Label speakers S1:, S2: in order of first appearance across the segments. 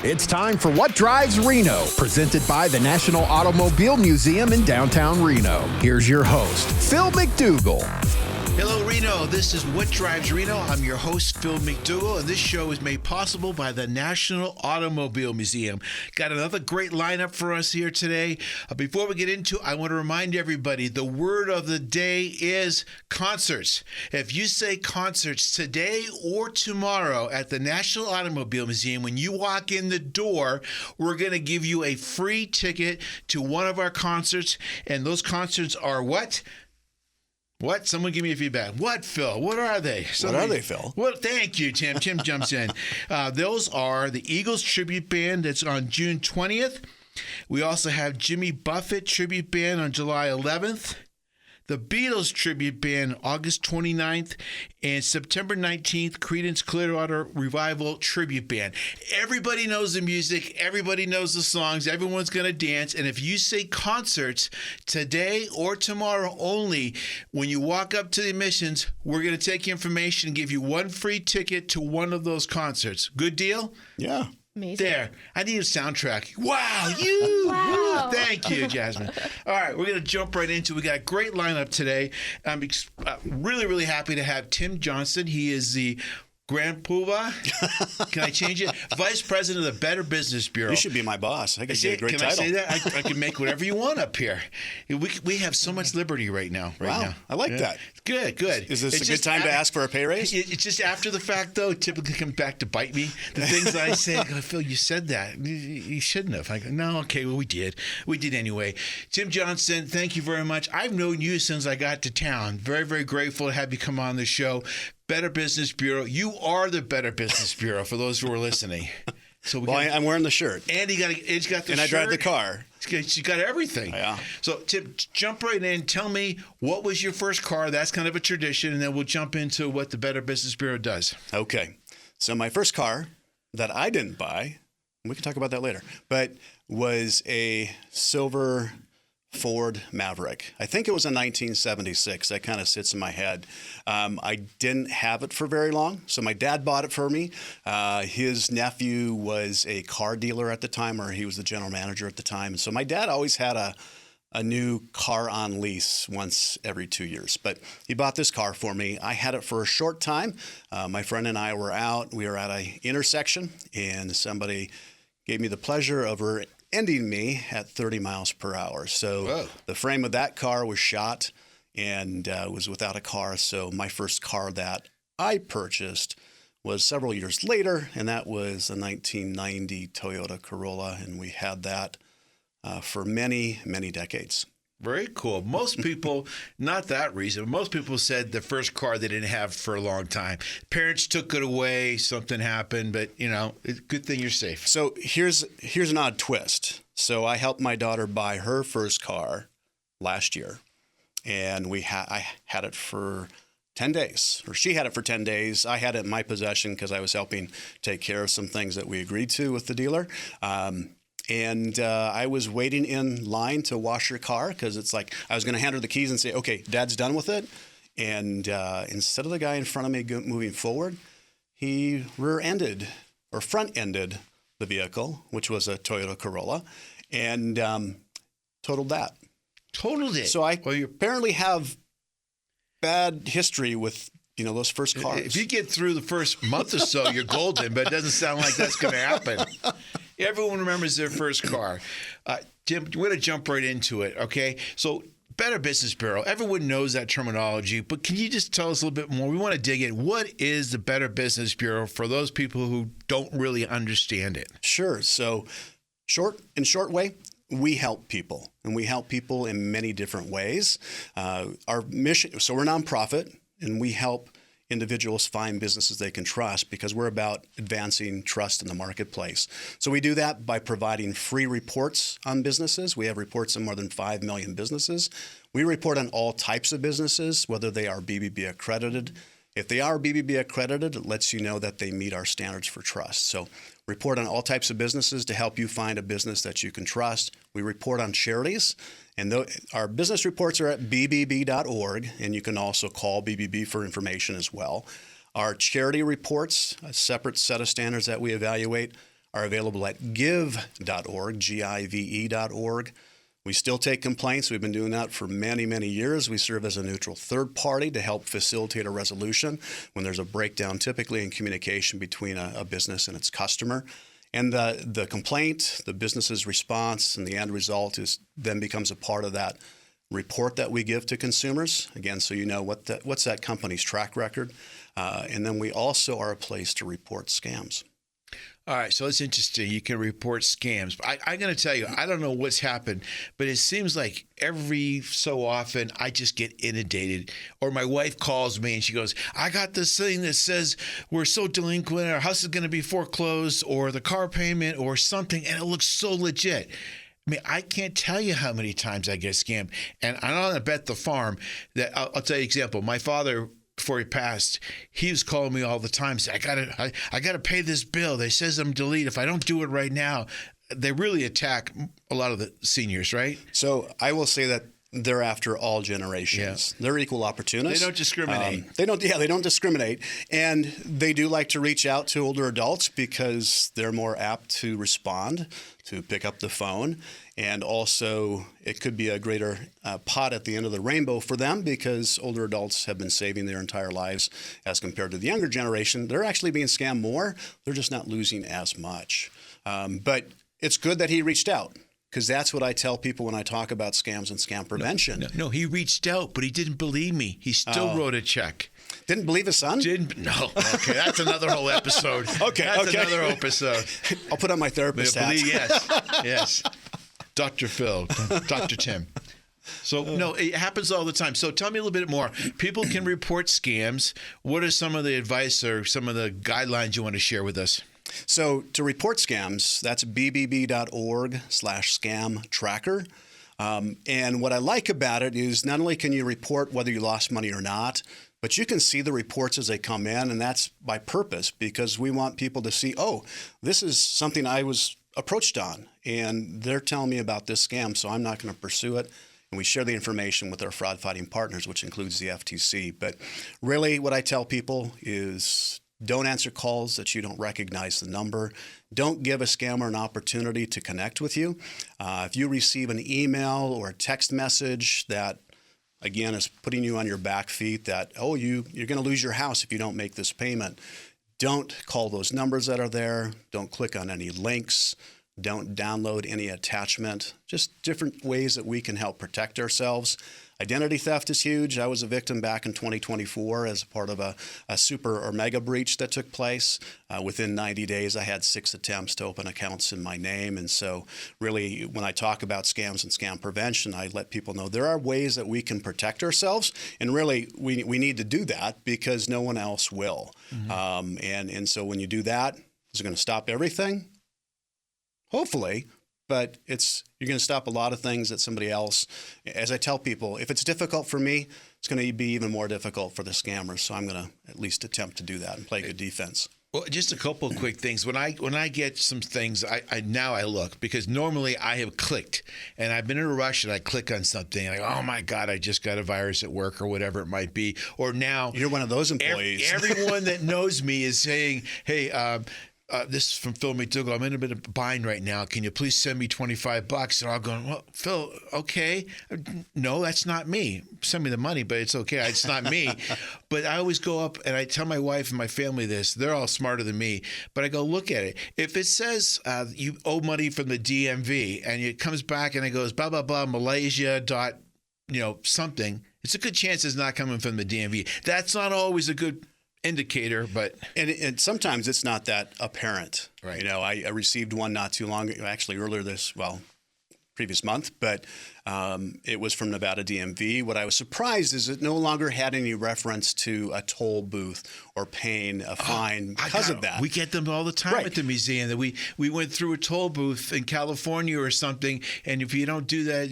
S1: It's time for What Drives Reno, presented by the National Automobile Museum in downtown Reno. Here's your host, Phil MacDougall.
S2: Hello, Reno. This is What Drives Reno. I'm your host, Phil MacDougall, and this show is made possible by the National Automobile Museum. Got another great lineup for us here today. Before we get into it, I want to remind everybody the word of the day is concerts. If you say concerts today or tomorrow at the National Automobile Museum, when you walk in the door, we're going to give you a free ticket to one of our concerts, and those concerts are what? What? Someone give me a feedback. What, Phil? What are they?
S3: What are they, Phil?
S2: Well, thank you, Tim. Tim jumps in. Those are the Eagles Tribute Band that's on June 20th. We also have Jimmy Buffett Tribute Band on July 11th. The Beatles Tribute Band August 29th, and September 19th, Creedence Clearwater Revival Tribute Band. Everybody knows the music. Everybody knows the songs. Everyone's going to dance. And if you say concerts today or tomorrow only, when you walk up to the admissions, we're going to take your information and give you one free ticket to one of those concerts. Good deal?
S3: Yeah.
S4: Amazing.
S2: There. I need a soundtrack. Wow. You.
S4: Wow.
S2: Thank you, Jasmine. All right. We're going to jump right into it. We got a great lineup today. I'm really happy to have Tim Johnston. He is the Grand Poobah. Can I change it? Vice President of the Better Business Bureau.
S3: You should be my boss. I could get a great
S2: title.
S3: title.
S2: Can I say that? I can make whatever you want up here. We have so much liberty right now.
S3: Wow. I like that.
S2: Good.
S3: Is this a good time to ask for a pay raise?
S2: It's just after the fact, though. It typically comes back to bite me. The things I say, I go, Phil, you said that. You shouldn't have. I go, no, okay, well, we did. We did anyway. Tim Johnston, thank you very much. I've known you since I got to town. Very grateful to have you come on the show. Better Business Bureau. You are the Better Business Bureau for those who are listening. So
S3: I'm wearing the shirt.
S2: And he's got the shirt.
S3: And I drive the car.
S2: She's got everything.
S3: Yeah.
S2: So, Tim, jump right in. Tell me, what was your first car? That's kind of a tradition, and then we'll jump into what the Better Business Bureau does.
S3: Okay. So my first car that I didn't buy, we can talk about that later, but was a silver Ford Maverick. I think it was a 1976. That kind of sits in my head. I didn't have it for very long, so my dad bought it for me. His nephew was a car dealer at the time, or he was the general manager at the time. And so my dad always had a new car on lease once every 2 years. But he bought this car for me. I had it for a short time. My friend and I were out. We were at an intersection, and somebody gave me the pleasure of ending me at 30 miles per hour. So Whoa. The frame of that car was shot and was without a car. So my first car that I purchased was several years later, and that was a 1990 Toyota Corolla, and we had that for many decades.
S2: Very cool. Most people, not that reason, most people said the first car they didn't have for a long time. Parents took it away, something happened, but, good thing you're safe.
S3: So here's an odd twist. So I helped my daughter buy her first car last year, and I had it for 10 days, or she had it for 10 days. I had it in my possession because I was helping take care of some things that we agreed to with the dealer. And I was waiting in line to wash her car because it's like I was going to hand her the keys and say, okay, Dad's done with it. And instead of the guy in front of me moving forward, he rear-ended or front-ended the vehicle, which was a Toyota Corolla, and totaled that.
S2: Totaled it?
S3: So I apparently have bad history with those first cars.
S2: If you get through the first month or so, you're golden, but it doesn't sound like that's going to happen. Everyone remembers their first car. Tim, we're going to jump right into it, okay? So, Better Business Bureau, everyone knows that terminology, but can you just tell us a little bit more? We want to dig in. What is the Better Business Bureau for those people who don't really understand it?
S3: Sure. So, in short way, we help people, and we help people in many different ways. Our mission, so we're a nonprofit, and we help individuals find businesses they can trust because we're about advancing trust in the marketplace. So we do that by providing free reports on businesses. We have reports on more than 5 million businesses. We report on all types of businesses, whether they are BBB accredited. If they are BBB accredited, it lets you know that they meet our standards for trust. So report on all types of businesses to help you find a business that you can trust. We report on charities. And our business reports are at bbb.org, and you can also call BBB for information as well. Our charity reports, a separate set of standards that we evaluate, are available at give.org, give.org. We still take complaints. We've been doing that for many, many years. We serve as a neutral third party to help facilitate a resolution when there's a breakdown, typically in communication between a business and its customer. And the complaint, the business's response, and the end result then becomes a part of that report that we give to consumers. Again, so you know what's that company's track record. And then we also are a place to report scams.
S2: All right, so it's interesting. You can report scams. I'm going to tell you, I don't know what's happened, but it seems like every so often I just get inundated. Or my wife calls me and she goes, I got this thing that says we're so delinquent, our house is going to be foreclosed, or the car payment, or something, and it looks so legit. I mean, I can't tell you how many times I get scammed. And I'm on a bet the farm that I'll tell you an example. My father, before he passed, he was calling me all the time. Saying, I gotta pay this bill. They says I'm deleted. If I don't do it right now, they really attack a lot of the seniors, right?
S3: So I will say that they're after all generations. Yeah. They're equal opportunists.
S2: They don't discriminate.
S3: They don't discriminate. And they do like to reach out to older adults because they're more apt to respond, to pick up the phone. And also, it could be a greater pot at the end of the rainbow for them because older adults have been saving their entire lives as compared to the younger generation. They're actually being scammed more. They're just not losing as much. But it's good that he reached out, because that's what I tell people when I talk about scams and scam prevention.
S2: No, he reached out, but he didn't believe me. He still wrote a check.
S3: Didn't believe his son?
S2: No. Okay, that's another whole episode. That's another episode.
S3: I'll put on my therapist hat.
S2: Yes. Dr. Phil, Dr. Tim. So, no, it happens all the time. So tell me a little bit more. People can report scams. What are some of the advice or some of the guidelines you want to share with us?
S3: So to report scams, that's bbb.org/scam tracker. And what I like about it is not only can you report whether you lost money or not, but you can see the reports as they come in, and that's by purpose because we want people to see, oh, this is something I was approached on, and they're telling me about this scam, so I'm not going to pursue it. And we share the information with our fraud-fighting partners, which includes the FTC. But really what I tell people is don't answer calls that you don't recognize the number. Don't give a scammer an opportunity to connect with you. If you receive an email or a text message that, again, is putting you on your back feet that, oh, you're going to lose your house if you don't make this payment, don't call those numbers that are there. Don't click on any links. Don't download any attachment. Just different ways that we can help protect ourselves. Identity theft is huge. I was a victim back in 2024 as a part of a super or mega breach that took place. Within 90 days, I had 6 attempts to open accounts in my name. And so really, when I talk about scams and scam prevention, I let people know there are ways that we can protect ourselves. And really, we need to do that because no one else will. Mm-hmm. And so when you do that, is it going to stop everything? Hopefully. But you're going to stop a lot of things that somebody else, as I tell people, if it's difficult for me, it's going to be even more difficult for the scammers. So I'm going to at least attempt to do that and play good defense.
S2: Well, just a couple of quick things. When I get some things, I now look because normally I have clicked and I've been in a rush and I click on something and I go, oh my God, I just got a virus at work or whatever it might be. Or now
S3: you're one of those employees.
S2: Everyone that knows me is saying, hey, this is from Phil MacDougall. I'm in a bit of a bind right now. Can you please send me $25? And I'll go, well, Phil, okay. No, that's not me. Send me the money, but it's okay. It's not me. But I always go up and I tell my wife and my family this. They're all smarter than me. But I go, look at it. If it says you owe money from the DMV and it comes back and it goes, blah, blah, blah, Malaysia dot, something, it's a good chance it's not coming from the DMV. That's not always a good indicator, but
S3: and sometimes it's not that apparent.
S2: Right.
S3: I received one not too long, actually earlier previous month, but it was from Nevada DMV. What I was surprised is it no longer had any reference to a toll booth or paying a fine because of that.
S2: We get them all the time at the museum that we went through a toll booth in California or something, and if you don't do that,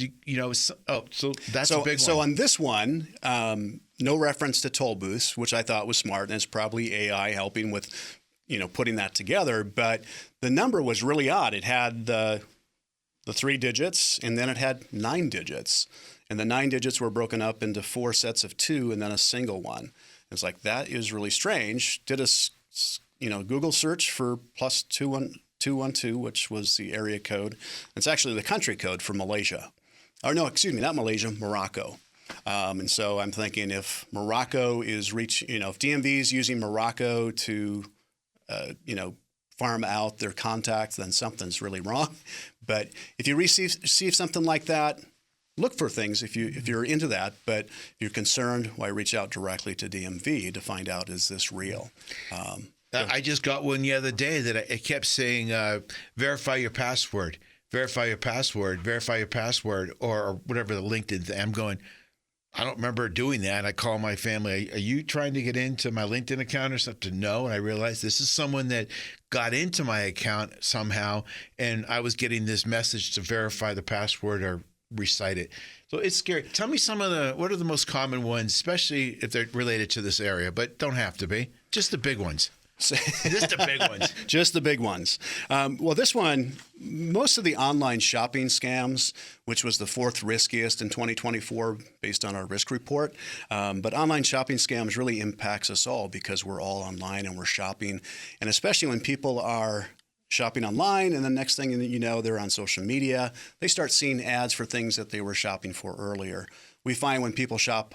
S2: so that's a big one.
S3: So on this one, no reference to toll booths, which I thought was smart, and it's probably AI helping with, putting that together. But the number was really odd. It had the 3 digits, and then it had 9 digits. And the 9 digits were broken up into 4 sets of 2 and then a single one. It's like, that is really strange. Did a Google search for plus 2 212, which was the area code. It's actually the country code for Malaysia. Or no, excuse me, not Malaysia, Morocco. And so I'm thinking if Morocco is if DMV is using Morocco to, farm out their contacts, then something's really wrong. But if you receive something like that, look for things if you're into that. But if you're concerned, why reach out directly to DMV to find out, is this real?
S2: I just got one the other day that it kept saying, verify your password, verify your password, verify your password, or whatever the LinkedIn thing. I'm going, I don't remember doing that. I call my family, are you trying to get into my LinkedIn account or something? No. And I realized this is someone that got into my account somehow, and I was getting this message to verify the password or recite it. So it's scary. Tell me what are the most common ones, especially if they're related to this area, but don't have to be. Just the big ones. Just the big ones.
S3: Just the big ones. Well, this one, most of the online shopping scams, which was the fourth riskiest in 2024 based on our risk report. But online shopping scams really impacts us all because we're all online and we're shopping. And especially when people are shopping online and the next thing you know, they're on social media, they start seeing ads for things that they were shopping for earlier. We find when people shop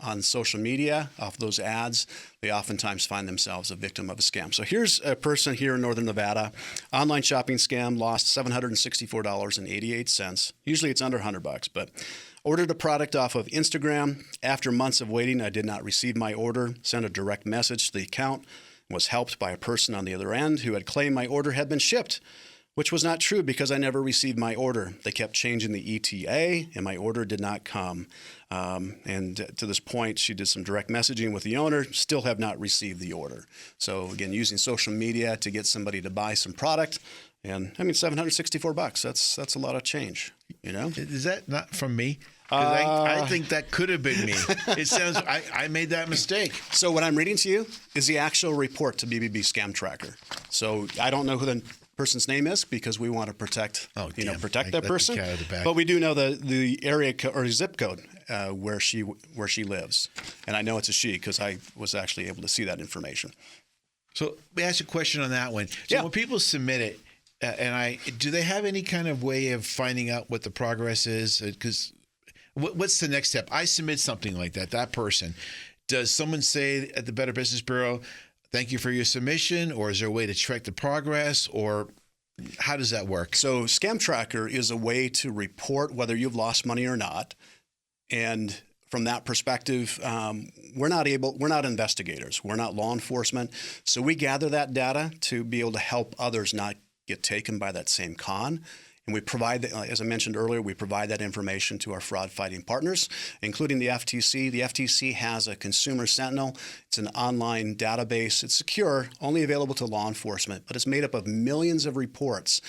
S3: on social media off those ads, they oftentimes find themselves a victim of a scam. So here's a person here in Northern Nevada, online shopping scam, lost $764.88. Usually it's under $100, but ordered a product off of Instagram. After months of waiting, I did not receive my order. Sent a direct message to the account. Was helped by a person on the other end who had claimed my order had been shipped, which was not true because I never received my order. They kept changing the ETA, and my order did not come. And to this point, she did some direct messaging with the owner, still have not received the order. So again, using social media to get somebody to buy some product, and I mean, $764, that's a lot of change, you know?
S2: Is that not from me? I think that could have been me. It sounds, I made that mistake.
S3: So what I'm reading to you is the actual report to BBB Scam Tracker. So I don't know who the person's name is because we want to protect that person. But we do know the area or zip code where she lives, and I know it's a she because I was actually able to see that information.
S2: So let me ask you a question on that one. So when people submit it, do they have any kind of way of finding out what the progress is? Because what's the next step? I submit something like that. That person, does someone say at the Better Business Bureau, thank you for your submission, or is there a way to track the progress, or how does that work?
S3: So Scam Tracker is a way to report whether you've lost money or not. And from that perspective, we're not investigators. We're not law enforcement. So we gather that data to be able to help others not get taken by that same con. And we provide, as I mentioned earlier, we provide that information to our fraud-fighting partners, including the FTC. The FTC has a Consumer Sentinel. It's an online database. It's secure, only available to law enforcement, but it's made up of millions of reports.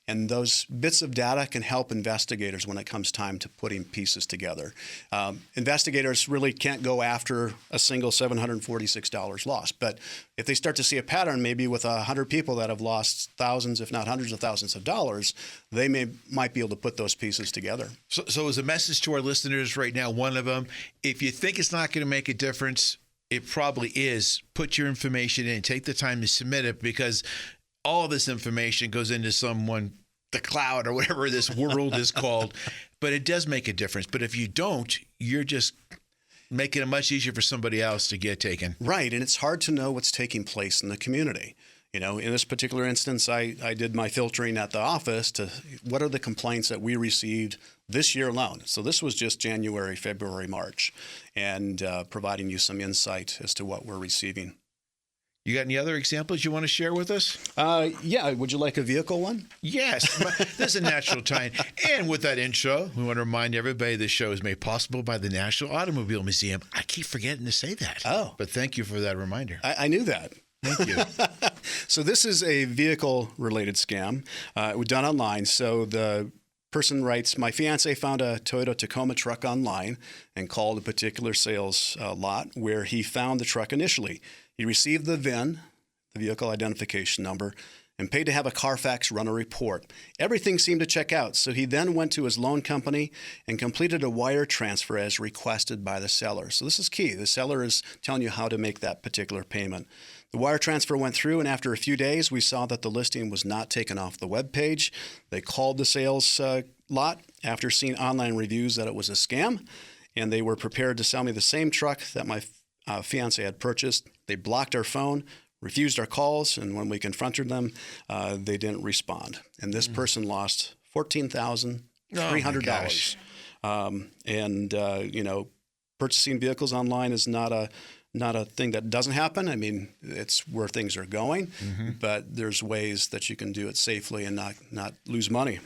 S3: And those bits of data can help investigators when it comes time to putting pieces together. Investigators really can't go after a single $746 loss. But if they start to see a pattern, maybe with 100 people that have lost thousands, if not hundreds of thousands of dollars, they might be able to put those pieces together.
S2: So as a message to our listeners right now, one of them, if you think it's not going to make a difference, it probably is. Put your information in, take the time to submit it, because all this information goes into the cloud or whatever this world is called, but it does make a difference. But if you don't, you're just making it much easier for somebody else to get taken.
S3: Right, and it's hard to know what's taking place in the community. You know, in this particular instance, I did my filtering at the office to what are the complaints that we received this year alone. So this was just January, February, March, and providing you some insight as to what we're receiving.
S2: You got any other examples you want to share with us?
S3: Yeah. Would you like a vehicle one?
S2: Yes. There's a natural tie-in. And with that intro, we want to remind everybody this show is made possible by the National Automobile Museum. I keep forgetting to say that.
S3: Oh.
S2: But thank you for that reminder.
S3: I knew that.
S2: Thank you.
S3: So this is a vehicle-related scam. It was done online. So the person writes, my fiance found a Toyota Tacoma truck online and called a particular sales lot where he found the truck initially. He received the VIN, the vehicle identification number, and paid to have a Carfax run a report. Everything seemed to check out, so he then went to his loan company and completed a wire transfer as requested by the seller. So this is key. The seller is telling you how to make that particular payment. The wire transfer went through, and after a few days, we saw that the listing was not taken off the web page. They called the sales lot after seeing online reviews that it was a scam, and they were prepared to sell me the same truck that my fiance had purchased. They blocked our phone, refused our calls, and when we confronted them, they didn't respond. And this person lost $14,300. Purchasing vehicles online is not a thing that doesn't happen. I mean, it's where things are going, but there's ways that you can do it safely and not lose money.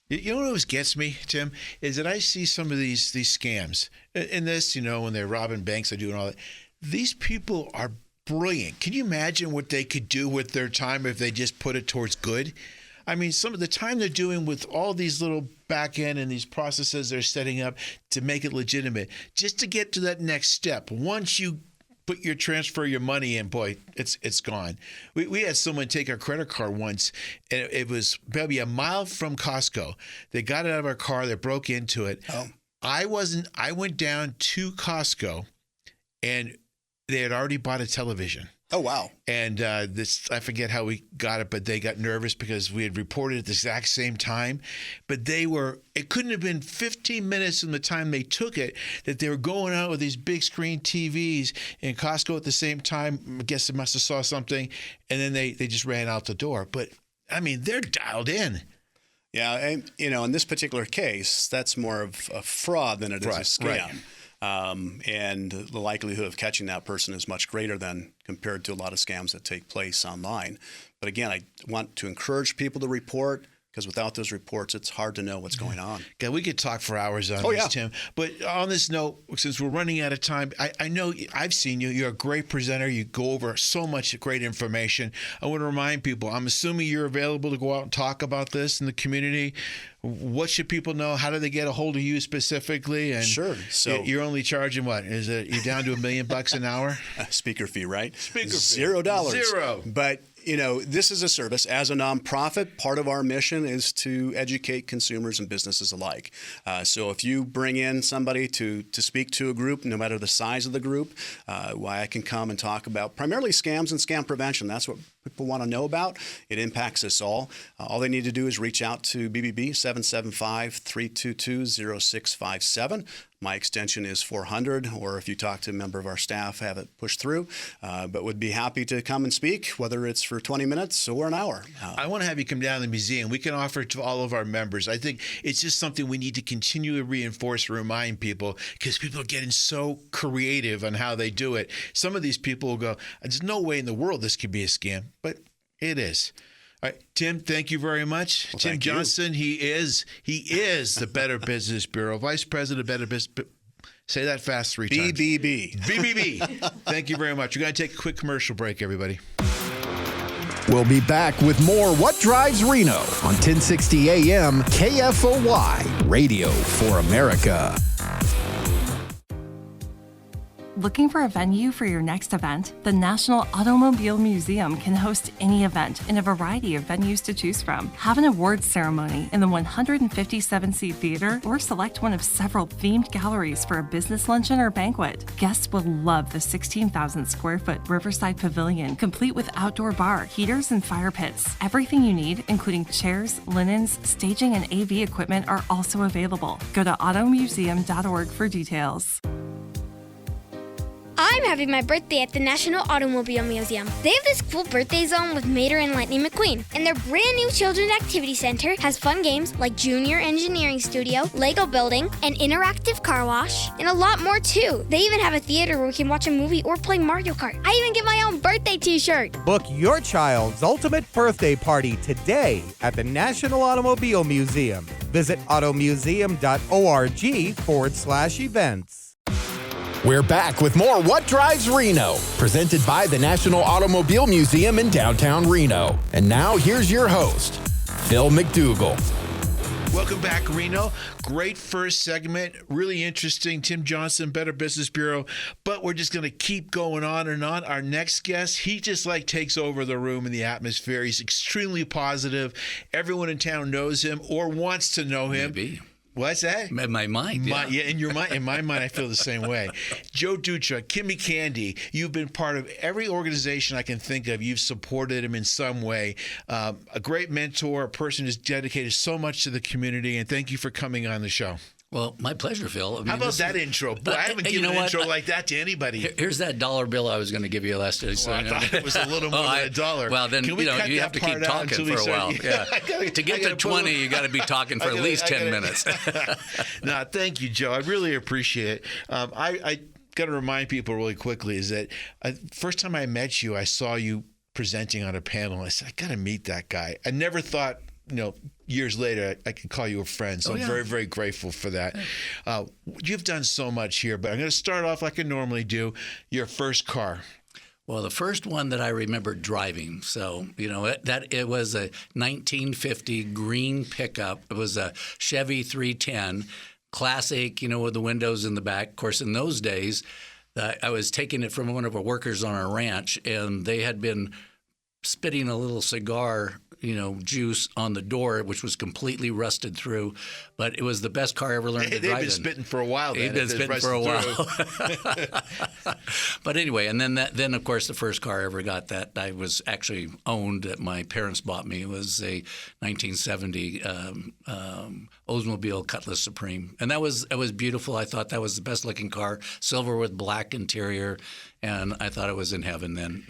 S2: You know what always gets me, Tim, is that I see some of these scams. In this, when they're robbing banks, they're doing all that. These people are brilliant. Can you imagine what they could do with their time if they just put it towards good? I mean, some of the time they're doing with all these little back end and these processes they're setting up to make it legitimate, just to get to that next step. Once you transfer your money in, boy, it's gone. We had someone take our credit card once, and it was maybe a mile from Costco. They got it out of our car. They broke into it.
S3: Oh.
S2: I went down to Costco, and they had already bought a television.
S3: Oh, wow.
S2: And I forget how we got it, but they got nervous because we had reported at the exact same time. But it couldn't have been 15 minutes from the time they took it that they were going out with these big screen TVs in Costco at the same time. I guess they must have saw something, and then they just ran out the door. But, I mean, they're dialed in.
S3: Yeah, and, in this particular case, that's more of a fraud than it is a scam.
S2: Right.
S3: And the likelihood of catching that person is much greater than compared to a lot of scams that take place online. But again, I want to encourage people to report, because without those reports, it's hard to know what's going on.
S2: God, we could talk for hours on this, Tim. But on this note, since we're running out of time, I know I've seen you. You're a great presenter. You go over so much great information. I want to remind people, I'm assuming you're available to go out and talk about this in the community. What should people know? How do they get a hold of you specifically? And
S3: sure. So
S2: you're only charging what? Is it you're down to $1 million an hour?
S3: Speaker fee, right?
S2: Speaker fee.
S3: $0.
S2: Zero.
S3: But this is a service. As a nonprofit, part of our mission is to educate consumers and businesses alike. So if you bring in somebody to speak to a group, no matter the size of the group, why I can come and talk about primarily scams and scam prevention. That's what people want to know about. It impacts us all. All they need to do is reach out to BBB 775-322-0657. My extension is 400, or if you talk to a member of our staff, have it pushed through. But would be happy to come and speak, whether it's for 20 minutes or an hour.
S2: I want to have you come down to the museum. We can offer it to all of our members. I think it's just something we need to continually reinforce and remind people, because people are getting so creative on how they do it. Some of these people will go, there's no way in the world this could be a scam, but it is. All right, Tim, thank you very much.
S3: Well,
S2: Tim Johnston, he is the Better Business Bureau, Vice President of Better Business. Say that fast 3 times.
S3: BBB.
S2: BBB. Thank you very much. We're going to take a quick commercial break, everybody.
S1: We'll be back with more What Drives Reno on 1060 AM KFOY, Radio for America.
S4: Looking for a venue for your next event? The National Automobile Museum can host any event in a variety of venues to choose from. Have an awards ceremony in the 157-seat theater, or select one of several themed galleries for a business luncheon or banquet. Guests will love the 16,000-square-foot Riverside Pavilion, complete with outdoor bar, heaters, and fire pits. Everything you need, including chairs, linens, staging, and AV equipment, are also available. Go to automuseum.org for details.
S5: I'm having my birthday at the National Automobile Museum. They have this cool birthday zone with Mater and Lightning McQueen. And their brand new Children's Activity Center has fun games like Junior Engineering Studio, Lego Building, an interactive car wash, and a lot more too. They even have a theater where we can watch a movie or play Mario Kart. I even get my own birthday t-shirt.
S6: Book your child's ultimate birthday party today at the National Automobile Museum. Visit automuseum.org/events.
S1: We're back with more What Drives Reno, presented by the National Automobile Museum in downtown Reno. And now here's your host, Phil MacDougall.
S2: Welcome back, Reno. Great first segment. Really interesting. Tim Johnston, Better Business Bureau. But we're just going to keep going on and on. Our next guest, he just takes over the room and the atmosphere. He's extremely positive. Everyone in town knows him or wants to know him.
S7: Maybe.
S2: What's that?
S7: In my mind, yeah.
S2: In your mind. In my mind, I feel the same way. Joe Dutra, Kimmie Candy, you've been part of every organization I can think of. You've supported him in some way. A great mentor, a person who's dedicated so much to the community, and thank you for coming on the show.
S7: Well, my pleasure, Phil. I mean,
S2: how about that intro? Boy, I haven't given an intro like that to anybody.
S7: Here's that $1 bill I was going to give you last day.
S2: So I thought it was a little more than $1.
S7: Well, then you have to keep talking for a while. Yeah. To get to 20, you got to be talking for at least 10 minutes.
S2: No, thank you, Joe. I really appreciate it. I got to remind people really quickly is that first time I met you, I saw you presenting on a panel. I said, I got to meet that guy. I never thought, years later, I could call you a friend. So I'm very, very grateful for that. You've done so much here, but I'm going to start off like I normally do. Your first car.
S7: Well, the first one that I remember driving, so, it was a 1950 green pickup. It was a Chevy 310, classic, with the windows in the back. Of course, in those days, I was taking it from one of our workers on our ranch, and they had been spitting a little cigar juice on the door, which was completely rusted through, but it was the best car I ever learned to drive in.
S2: They've been spitting for a while.
S7: They've been spitting for a while. But anyway, and then of course the first car I ever got that I was actually owned that my parents bought me was a 1970 Oldsmobile Cutlass Supreme, and it was beautiful. I thought that was the best looking car, silver with black interior, and I thought it was in heaven then.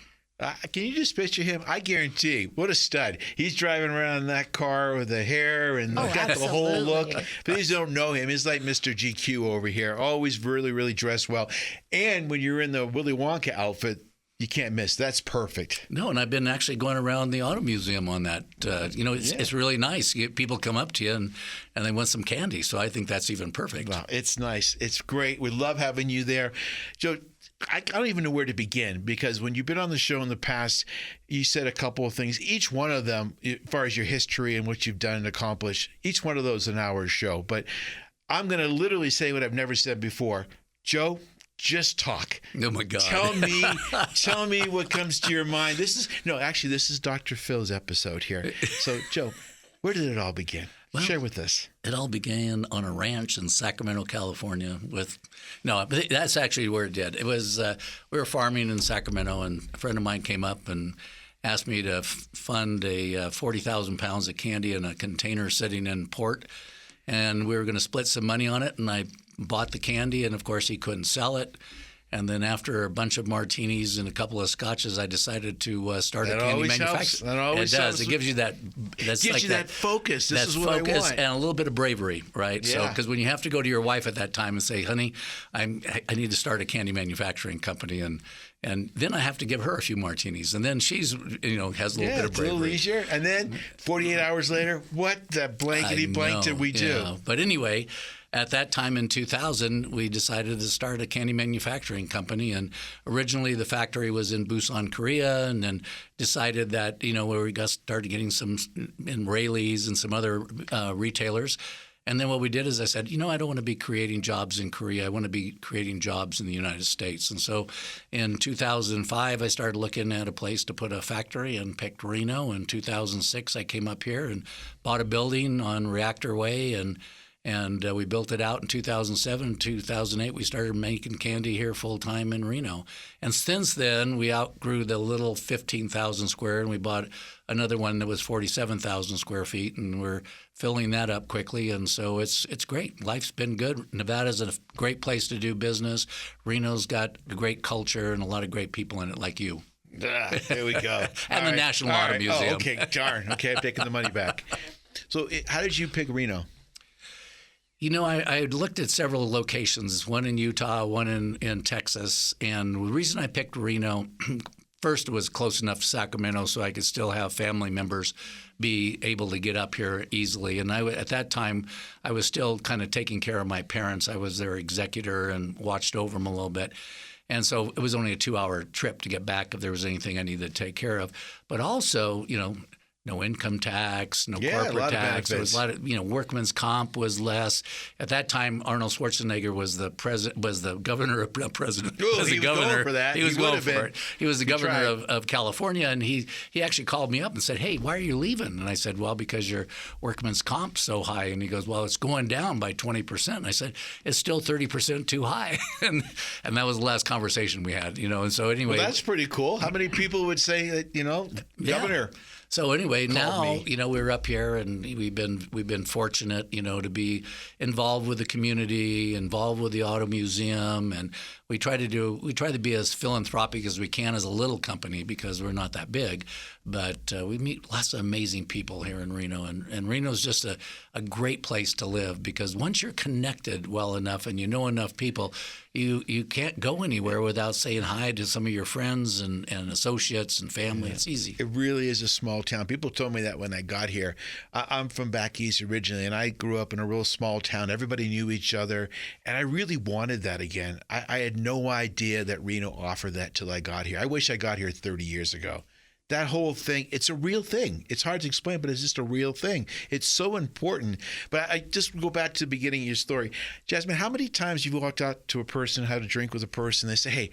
S2: Can you just picture him? I guarantee, what a stud. He's driving around in that car with the hair and got the whole look. Please don't know him. He's like Mr. GQ over here, always really, really dressed well. And when you're in the Willy Wonka outfit, you can't miss. That's perfect.
S7: No, and I've been actually going around the auto museum on that. It's really nice. People come up to you and they want some candy. So I think that's even perfect.
S2: Wow, it's nice. It's great. We love having you there. Joe, I don't even know where to begin because when you've been on the show in the past, you said a couple of things. Each one of them, as far as your history and what you've done and accomplished, each one of those is an hour's show. But I'm going to literally say what I've never said before. Joe, just talk.
S7: Oh my God!
S2: Tell me what comes to your mind. This is Dr. Phil's episode here. So, Joe, where did it all begin? Well, share with us.
S7: It all began on a ranch in Sacramento, California. That's actually where it did. It was we were farming in Sacramento, and a friend of mine came up and asked me to fund 40,000 pounds of candy in a container sitting in port, and we were going to split some money on it. And I bought the candy, and of course he couldn't sell it. And then after a bunch of martinis and a couple of scotches, I decided to start a candy manufacturer.
S2: That always
S7: it does.
S2: Helps.
S7: It gives you that.
S2: That focus. This is what I want.
S7: And a little bit of bravery, right?
S2: Yeah.
S7: So, because when you have to go to your wife at that time and say, "Honey, I need to start a candy manufacturing company," and then I have to give her a few martinis, and then she's has a little bit of bravery.
S2: A little leisure. And then 48 hours later, what the blankety blank did we do?
S7: Yeah. But anyway. At that time in 2000, we decided to start a candy manufacturing company. And originally the factory was in Busan, Korea, and then decided that, where we started getting some in Rayleigh's and some other retailers. And then what we did is I said, I don't want to be creating jobs in Korea. I want to be creating jobs in the United States. And so in 2005, I started looking at a place to put a factory and picked Reno. In 2006, I came up here and bought a building on Reactor Way, and we built it out in 2007. In 2008, we started making candy here full-time in Reno. And since then, we outgrew the little 15,000 square, and we bought another one that was 47,000 square feet, and we're filling that up quickly. And so it's great. Life's been good. Nevada's a great place to do business. Reno's got a great culture and a lot of great people in it like you.
S2: There we go.
S7: And the National Auto Museum.
S2: Oh, okay, darn. Okay, I'm taking the money back. So how did you pick Reno?
S7: I had looked at several locations, one in Utah, one in Texas. And the reason I picked Reno, first, it was close enough to Sacramento so I could still have family members be able to get up here easily. And at that time, I was still kind of taking care of my parents. I was their executor and watched over them a little bit. And so it was only a 2-hour trip to get back if there was anything I needed to take care of. But also, no income tax, no
S2: Yeah, a
S7: corporate
S2: lot of
S7: tax. There was a lot
S2: benefits.
S7: of, workman's comp was less. At that time, Arnold Schwarzenegger was the governor of president.
S2: Oh,
S7: was
S2: he
S7: the
S2: was
S7: governor.
S2: going for that.
S7: He was
S2: He would
S7: going
S2: have
S7: for
S2: been.
S7: it. He was the
S2: He
S7: governor
S2: tried.
S7: of California, and he actually called me up and said, "Hey, why are you leaving?" And I said, "Well, because your workman's comp's so high." And he goes, "Well, it's going down by 20%." And I said, "It's still 30% too high." and that was the last conversation we had, And so anyway,
S2: Well, that's pretty cool. How many people would say that, governor?
S7: So anyway, now
S2: me.
S7: we're up here, and we've been fortunate, to be involved with the community, involved with the auto museum, and we try to be as philanthropic as we can as a little company because we're not that big, but we meet lots of amazing people here in Reno, and Reno's just a great place to live because once you're connected well enough and you know enough people, you can't go anywhere without saying hi to some of your friends and associates and family. It's easy.
S2: It really is a small town. People told me that when I got here. I'm from back east originally, and I grew up in a real small town. Everybody knew each other, and I really wanted that again. I had no idea that Reno offered that till I got here. I wish I got here 30 years ago. That whole thing, it's a real thing. It's hard to explain, but it's just a real thing. It's so important. But I just go back to the beginning of your story. Jasmine, how many times you've walked out to a person, had a drink with a person, they say, hey,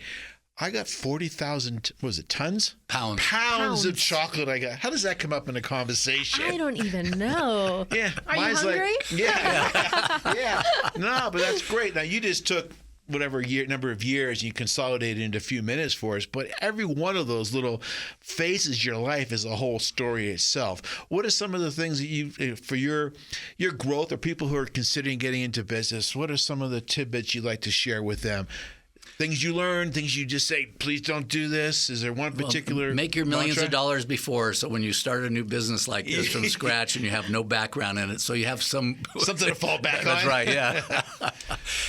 S2: I got 40,000, what was it, tons? Pounds of chocolate I got. How does that come up in a conversation?
S8: I don't even know.
S2: Yeah.
S8: Are you
S2: mine's
S8: hungry?
S2: like, yeah. No, but that's great. Now, you just took whatever number of years, and you consolidated into a few minutes for us. But every one of those little phases of your life is a whole story itself. What are some of the things that you, for your growth, or people who are considering getting into business, what are some of the tidbits you'd like to share with them? Things you learned, things you just say, please don't do this? Is there one particular
S7: make your millions
S2: mantra?
S7: of dollars before, so when you start a new business like this from scratch and you have no background in it, so you have something
S2: to fall back on.
S7: That's right, yeah.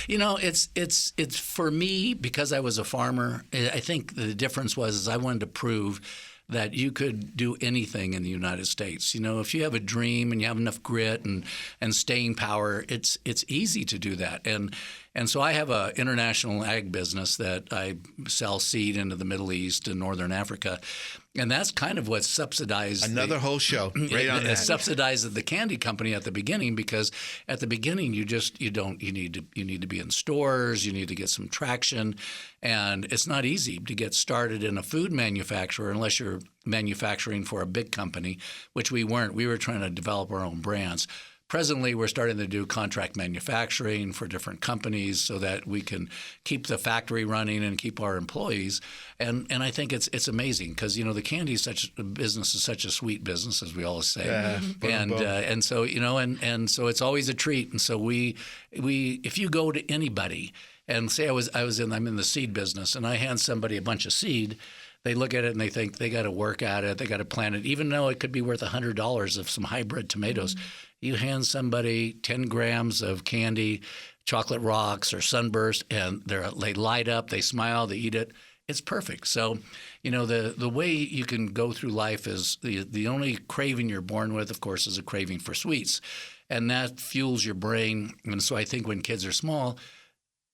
S7: It's for me, because I was a farmer, I think the difference was I wanted to prove that you could do anything in the United States. If you have a dream and you have enough grit and staying power, it's easy to do that. And so I have an international ag business that I sell seed into the Middle East and Northern Africa, and that's kind of what subsidized
S2: another whole show right on that.
S7: Subsidized the candy company at the beginning, because at the beginning you need to be in stores, you need to get some traction, and it's not easy to get started in a food manufacturer unless you're manufacturing for a big company, which we weren't. We were trying to develop our own brands. Presently, we're starting to do contract manufacturing for different companies so that we can keep the factory running and keep our employees. And I think it's amazing because the candy business is such a sweet business, as we always say.
S2: Yeah,
S7: and so and so it's always a treat. And so we if you go to anybody and say I'm in the seed business and I hand somebody a bunch of seed, they look at it and they think they got to work at it, they got to plant it, even though it could be worth $100 of some hybrid tomatoes. Mm-hmm. You hand somebody 10 grams of candy, chocolate rocks or Sunburst, and they light up, they smile, they eat it. It's perfect. So, the way you can go through life is the only craving you're born with, of course, is a craving for sweets. And that fuels your brain. And so I think when kids are small,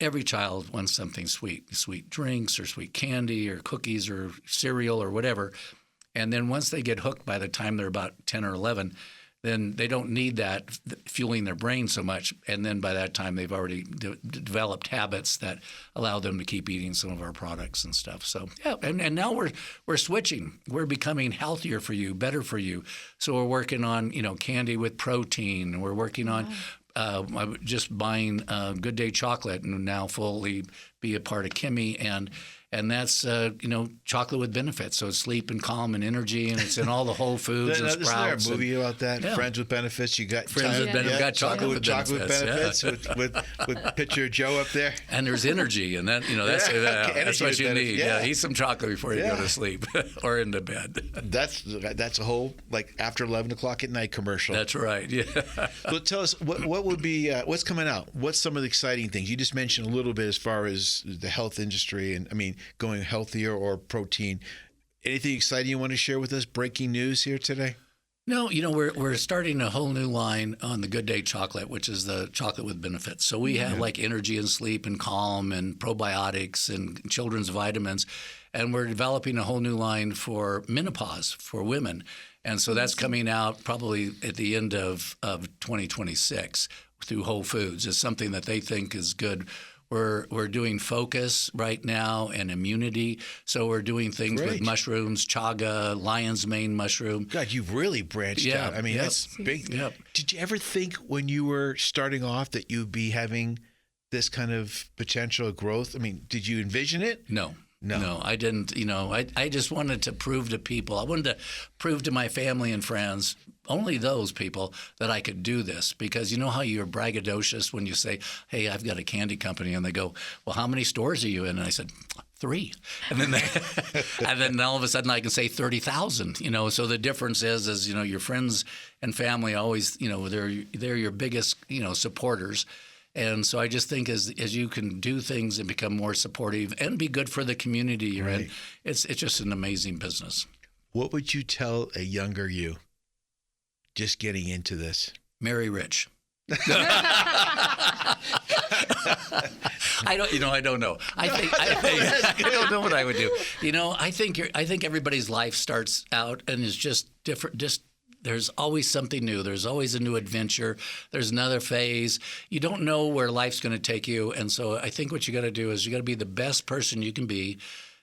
S7: every child wants something sweet drinks or sweet candy or cookies or cereal or whatever. And then once they get hooked by the time they're about 10 or 11, then they don't need that fueling their brain so much. And then by that time, they've already developed habits that allow them to keep eating some of our products and stuff. So, yeah, and now we're switching. We're becoming healthier for you, better for you. So we're working on, candy with protein. We're working on just buying Good Day chocolate and now fully be a part of Kimmie. And that's, chocolate with benefits. So it's sleep and calm and energy, and it's in all the Whole Foods and
S2: Isn't
S7: Sprouts.
S2: there a movie about that?
S7: Yeah.
S2: Friends with Benefits. You got
S7: Friends with Benefits. Got chocolate with
S2: benefits
S7: Yeah.
S2: with picture of Joe up there.
S7: And there's energy, and that that's
S2: Energy
S7: what
S2: with
S7: you
S2: benefits,
S7: need.
S2: yeah.
S7: Eat some chocolate before you go to sleep or into bed.
S2: That's a whole after 11 o'clock at night commercial.
S7: That's right. Yeah.
S2: So tell us what would be what's coming out. What's some of the exciting things? You just mentioned a little bit as far as the health industry and going healthier or protein. Anything exciting you want to share with us? Breaking news here today?
S7: No, we're starting a whole new line on the Good Day chocolate, which is the chocolate with benefits. So we have like energy and sleep and calm and probiotics and children's vitamins. And we're developing a whole new line for menopause for women. And so that's coming out probably at the end of 2026 through Whole Foods. It's something that they think is good. We're doing focus right now and immunity. So we're doing things with mushrooms, chaga, lion's mane mushroom.
S2: God, you've really branched out. I mean, that's big.
S7: Yep.
S2: Did you ever think when you were starting off that you'd be having this kind of potential growth? I mean, did you envision it?
S7: No, I didn't. I just wanted to prove to people. I wanted to prove to my family and friends, only those people, that I could do this. Because you know how you're braggadocious when you say, hey, I've got a candy company. And they go, well, how many stores are you in? And I said, 3. And then and then all of a sudden I can say 30,000. So the difference is your friends and family always, they're your biggest, supporters. And so I just think as you can do things and become more supportive and be good for the community you're in, it's just an amazing business.
S2: What would you tell a younger you just getting into this?
S7: Marry rich. I don't know. I don't know what I would do. I think everybody's life starts out and is just different. There's always something new. There's always a new adventure. There's another phase. You don't know where life's going to take you. And so I think what you got to do is you got to be the best person you can be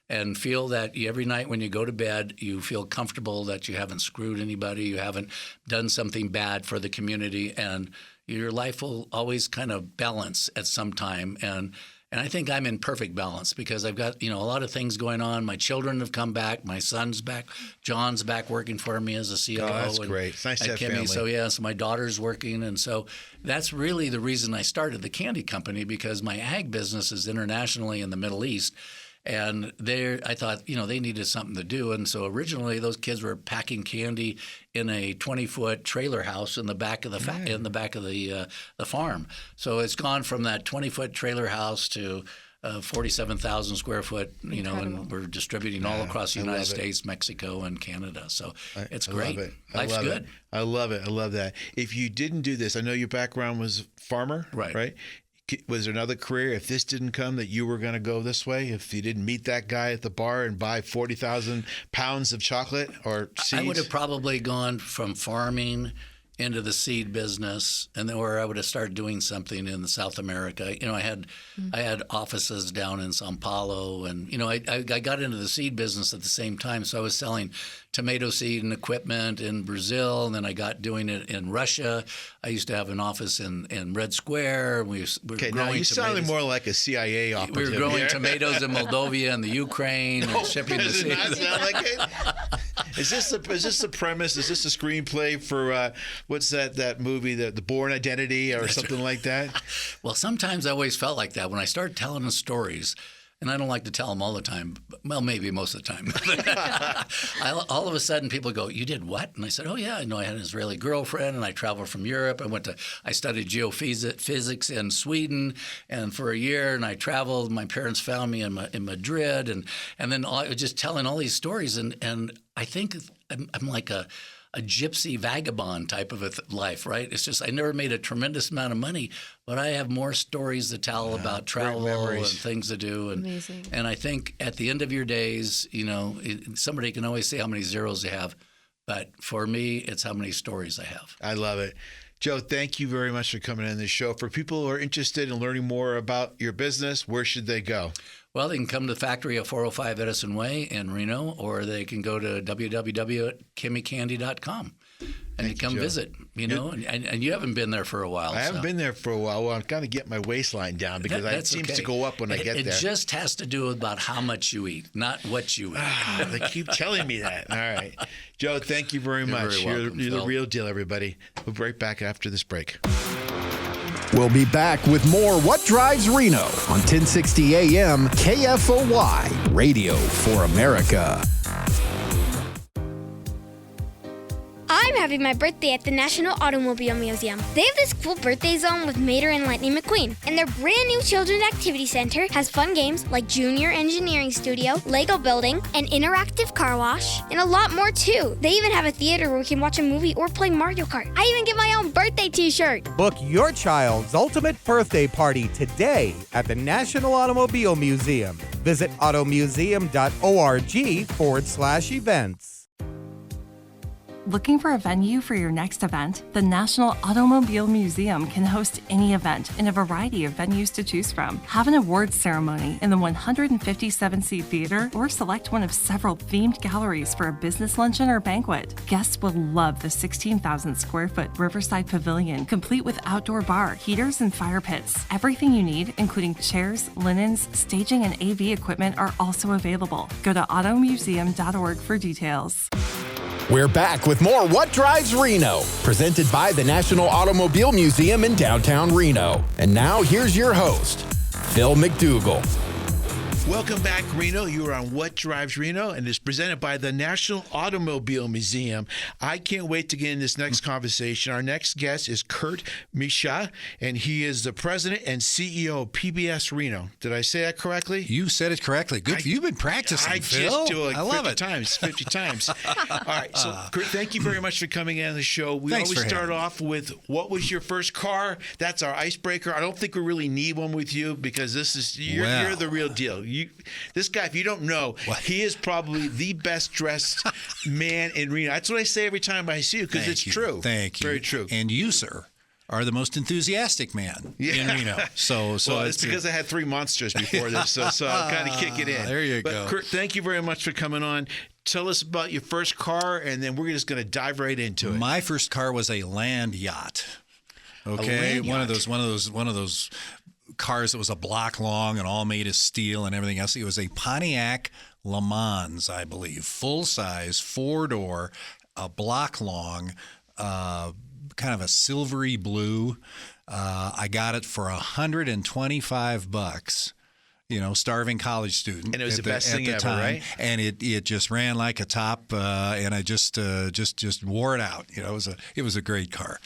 S7: and feel that every night when you go to bed, you feel comfortable that you haven't screwed anybody, you haven't done something bad for the community, and your life will always kind of balance at some time. And I think I'm in perfect balance because I've got, a lot of things going on. My children have come back. My son's back. John's back working for me as a COO.
S2: Oh, that's great. It's nice to have
S7: Kimmie.
S2: family.
S7: So my daughter's working. And so that's really the reason I started the candy company, because my ag business is internationally in the Middle East. And I thought, they needed something to do. And so originally those kids were packing candy in a 20-foot trailer house in the back of the the farm. So it's gone from that 20-foot trailer house to 47,000 square foot, and we're distributing all across the United States, Mexico, and Canada. So it's great.
S2: I love it.
S7: Life's good.
S2: I love it. I love that. If you didn't do this, I know your background was farmer, right? Was there another career, if this didn't come, that you were going to go this way? If you didn't meet that guy at the bar and buy 40,000 pounds of chocolate or seeds?
S7: I would have probably gone from farming into the seed business, and then where I would have started doing something in South America. I had offices down in Sao Paulo, and I got into the seed business at the same time. So I was selling tomato seed and equipment in Brazil, and then I got doing it in Russia. I used to have an office in Red Square. We were growing
S2: now you
S7: tomatoes.
S2: Sounded more like a CIA operative.
S7: We were growing tomatoes in Moldova and the Ukraine and shipping the seeds.
S2: Does it not sound like it? Is this the premise? Is this a screenplay for what's that movie, the Bourne Identity or something like that?
S7: Well, sometimes I always felt like that when I started telling the stories. And I don't like to tell them all the time. Well, maybe most of the time. All of a sudden, people go, "You did what?" And I said, "Oh yeah, I had an Israeli girlfriend, and I traveled from Europe. I studied geophysics in Sweden, and for a year, and I traveled. My parents found me in Madrid, and then I was just telling all these stories, and I think I'm like a gypsy vagabond type of a life, right? It's just I never made a tremendous amount of money, but I have more stories to tell about travel and things to do. And,
S8: amazing.
S7: And I think at the end of your days, somebody can always say how many zeros they have, but for me, it's how many stories I have.
S2: I love it. Joe, thank you very much for coming on this show. For people who are interested in learning more about your business, where should they go?
S7: Well, they can come to the factory at 405 Edison Way in Reno, or they can go to www.kimmiecandy.com and you come visit, and you haven't been there for a while.
S2: I haven't been there for a while. Well, I've got to get my waistline down because it seems to go up when I get there.
S7: It just has to do about how much you eat, not what you eat.
S2: They keep telling me that. All right. Joe, thank you very much.
S7: Very welcome,
S2: You're the real deal, everybody. We'll be right back after this break.
S1: We'll be back with more What Drives Reno on 1060 AM KFOY, Radio for America.
S5: I'm having my birthday at the National Automobile Museum. They have this cool birthday zone with Mater and Lightning McQueen. And their brand new Children's Activity Center has fun games like Junior Engineering Studio, Lego Building, an interactive car wash, and a lot more too. They even have a theater where we can watch a movie or play Mario Kart. I even get my own birthday t-shirt.
S6: Book your child's ultimate birthday party today at the National Automobile Museum. Visit automuseum.org/events.
S4: Looking for a venue for your next event? The National Automobile Museum can host any event in a variety of venues to choose from. Have an awards ceremony in the 157-seat theater or select one of several themed galleries for a business luncheon or banquet. Guests will love the 16,000 square foot Riverside Pavilion, complete with outdoor bar, heaters, and fire pits. Everything you need, including chairs, linens, staging, and AV equipment, are also available. Go to automuseum.org for details.
S1: We're back with more What Drives Reno, presented by the National Automobile Museum in downtown Reno. And now here's your host, Phil MacDougall.
S2: Welcome back, Reno. You are on What Drives Reno, and it's presented by the National Automobile Museum. I can't wait to get in this next conversation. Our next guest is Kurt Mische, and he is the president and CEO of PBS Reno. Did I say that correctly?
S8: You said it correctly. Good. You've been practicing, Phil.
S2: Just do it
S8: I love
S2: 50 times. All right. So, Kurt, thank you very much for coming on the show. We
S8: Thanks
S2: always
S8: for
S2: start
S8: having
S2: off with, what was your first car? That's our icebreaker. I don't think we really need one with you because you're the real deal. This guy, if you don't know, he is probably the best dressed man in Reno. That's what I say every time I see you because it's true.
S8: Thank you.
S2: Very true.
S8: And you, sir, are the most enthusiastic man in Reno. So
S2: it's because I had 3 monsters before this, so I'll kind of kick it in.
S8: There you go.
S2: Kurt, thank you very much for coming on. Tell us about your first car, and then we're just going to dive right into it.
S8: My first car was a land yacht. Okay, one of those cars that was a block long and all made of steel and everything else. It was a Pontiac Le Mans, I believe, full size, 4-door, a block long, kind of a silvery blue. I got it for $125. Starving college student.
S2: And it was the best thing ever, right?
S8: And it just ran like a top, and I just wore it out. It was a great car.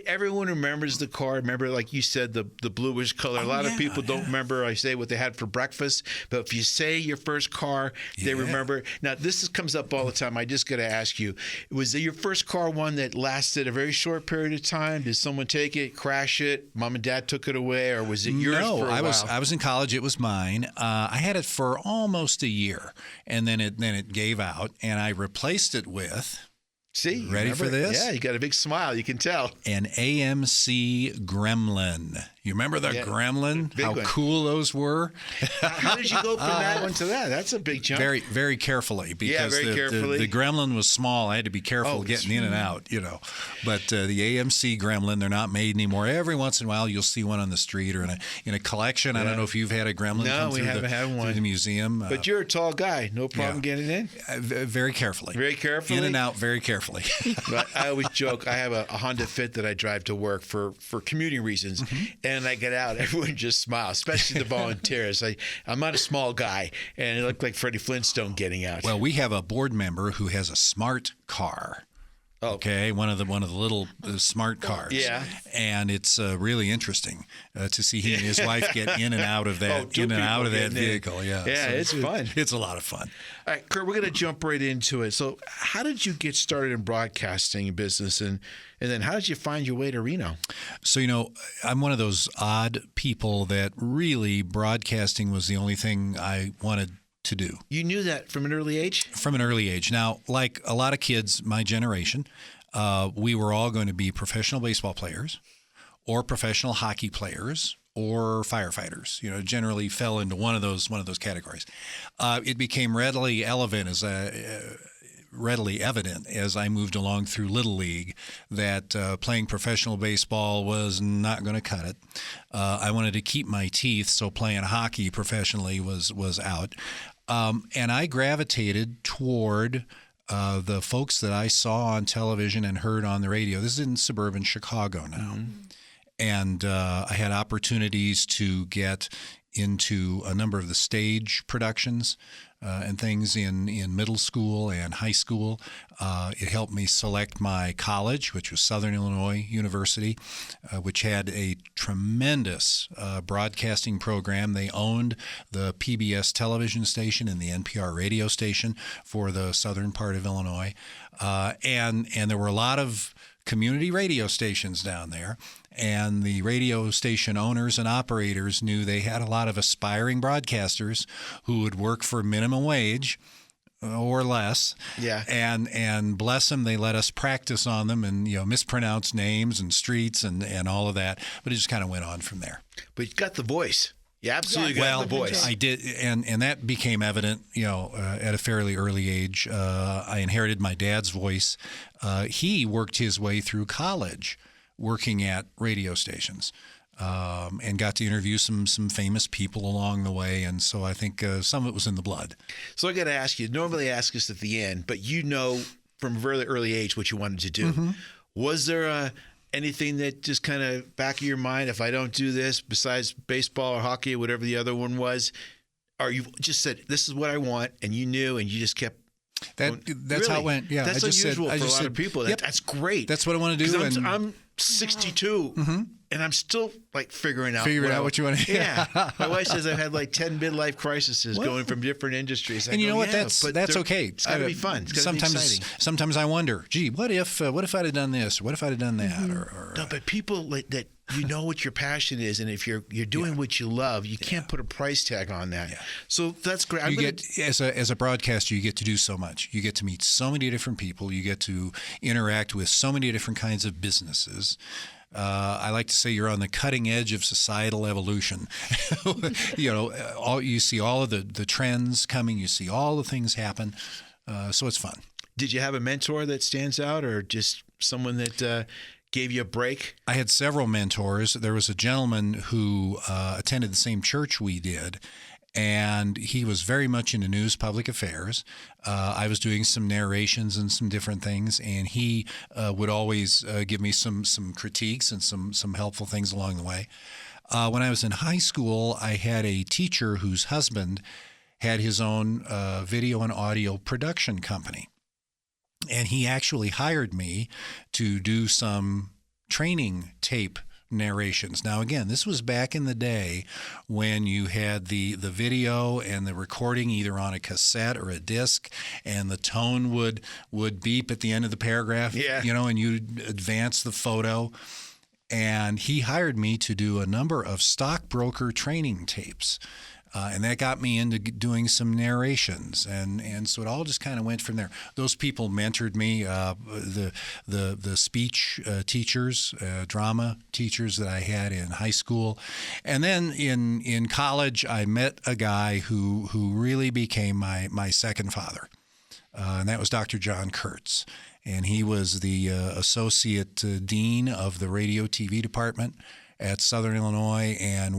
S2: Everyone remembers the car. Remember, like you said, the bluish color. A lot of people don't remember, I say, what they had for breakfast. But if you say your first car, they remember. Now, comes up all the time. I just got to ask you, was your first car one that lasted a very short period of time? Did someone take it, crash it, mom and dad took it away, or was it yours for a while?
S8: No, I was in college. It was mine. I had it for almost a year, and then it gave out, and I replaced it with.
S2: See,
S8: ready for this?
S2: Yeah, you got a big smile. You can tell.
S8: An AMC Gremlin. You remember the Gremlin? How cool those were?
S2: How did you go from that one to that? That's a big jump.
S8: Very, very carefully, because the Gremlin was small. I had to be careful getting in and out, But the AMC Gremlin, they're not made anymore. Every once in a while, you'll see one on the street or in a collection. I don't know if you've had a Gremlin come through the museum.
S2: But you're a tall guy. No problem getting in?
S8: Very carefully.
S2: Very carefully?
S8: In and out very carefully.
S2: But I always joke, I have a Honda Fit that I drive to work for commuting reasons. And I get out, everyone just smiles, especially the volunteers. I'm not a small guy, and it looked like Freddie Flintstone getting out.
S8: Well, we have a board member who has a smart car. Okay, one of the little smart cars.
S2: Yeah,
S8: and it's really interesting to see he and his wife get in and out of that vehicle. Yeah,
S2: it's fun.
S8: It's a lot of fun.
S2: All right, Kurt, we're going to jump right into it. So, how did you get started in broadcasting business, and then how did you find your way to Reno?
S8: So, I'm one of those odd people that really broadcasting was the only thing I wanted to do.
S2: You knew that from an early age?
S8: From an early age. Now, like a lot of kids my generation, we were all going to be professional baseball players or professional hockey players or firefighters. Generally fell into one of those categories. It became readily evident as I moved along through Little League that playing professional baseball was not going to cut it. I wanted to keep my teeth, so playing hockey professionally was out. And I gravitated toward the folks that I saw on television and heard on the radio. This is in suburban Chicago now. Mm-hmm. And I had opportunities to get into a number of the stage productions and things in middle school and high school. It helped me select my college, which was Southern Illinois University, which had a tremendous broadcasting program. They owned the PBS television station and the NPR radio station for the southern part of Illinois. And there were a lot of community radio stations down there. And the radio station owners and operators knew they had a lot of aspiring broadcasters who would work for minimum wage or less.
S2: Yeah.
S8: And bless them, they let us practice on them and, mispronounce names and streets and all of that. But it just kind of went on from there.
S2: But you got the voice. You absolutely got the voice.
S8: I did, and that became evident, at a fairly early age. I inherited my dad's voice. He worked his way through college working at radio stations. And got to interview some famous people along the way, and so I think some of it was in the blood.
S2: So I got to ask you. Normally, ask us at the end, but from a very early age what you wanted to do.
S8: Mm-hmm.
S2: Was there anything that just kind of back of your mind? If I don't do this, besides baseball or hockey or whatever the other one was, or you just said this is what I want, and you knew, and you just kept.
S8: That's
S2: really?
S8: how it went. Yeah,
S2: that's unusual for a lot of people.
S8: Yep.
S2: That's great.
S8: That's what I want to do.
S2: I'm 62, and I'm still figuring out
S8: what you want to do.
S2: Yeah. My wife says I've had 10 midlife crises going from different industries.
S8: And you know what? That's okay.
S2: It's got to be fun. It's got to be exciting.
S8: Sometimes I wonder, gee, what if I'd have done this? What if I'd have done that?
S2: No, but people that what your passion is, and if you're doing what you love, you can't put a price tag on that. Yeah. So that's great.
S8: As a broadcaster, you get to do so much. You get to meet so many different people. You get to interact with so many different kinds of businesses. I like to say you're on the cutting edge of societal evolution. You see all of the trends coming. You see all the things happen. So it's fun.
S2: Did you have a mentor that stands out, or just someone that gave you a break?
S8: I had several mentors. There was a gentleman who attended the same church we did, and he was very much into news, public affairs. I was doing some narrations and some different things, and he would always give me some critiques and some helpful things along the way. When I was in high school, I had a teacher whose husband had his own video and audio production company. And he actually hired me to do some training tape narrations. Now, again, this was back in the day when you had the video and the recording either on a cassette or a disc, and the tone would beep at the end of the paragraph, and you'd advance the photo. And he hired me to do a number of stockbroker training tapes. And that got me into doing some narrations, and so it all just kind of went from there. Those people mentored me. The speech teachers, drama teachers that I had in high school, and then in college, I met a guy who really became my second father, and that was Dr. John Kurtz. And he was the associate dean of the radio TV department at Southern Illinois, and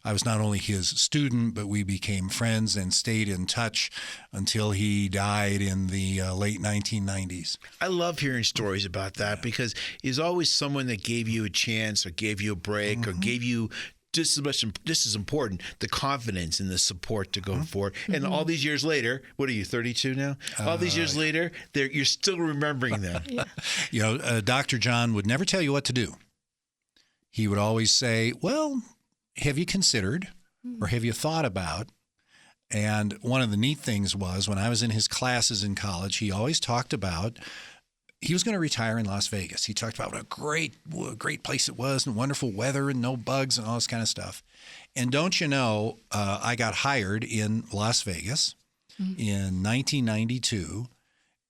S8: I was not only his student, but we became friends and stayed in touch until he died in the late 1990s.
S2: I love hearing stories about that because he's always someone that gave you a chance or gave you a break or gave you just as important, the confidence and the support to go forward. And all these years later, what are you, 32 now? All these years later, you're still remembering them.
S8: Dr. John would never tell you what to do. He would always say, well, have you considered or have you thought about? And one of the neat things was when I was in his classes in college, he always talked about he was going to retire in Las Vegas. He talked about what a great place it was and wonderful weather and no bugs and all this kind of stuff. And don't you know, I got hired in Las Vegas in 1992.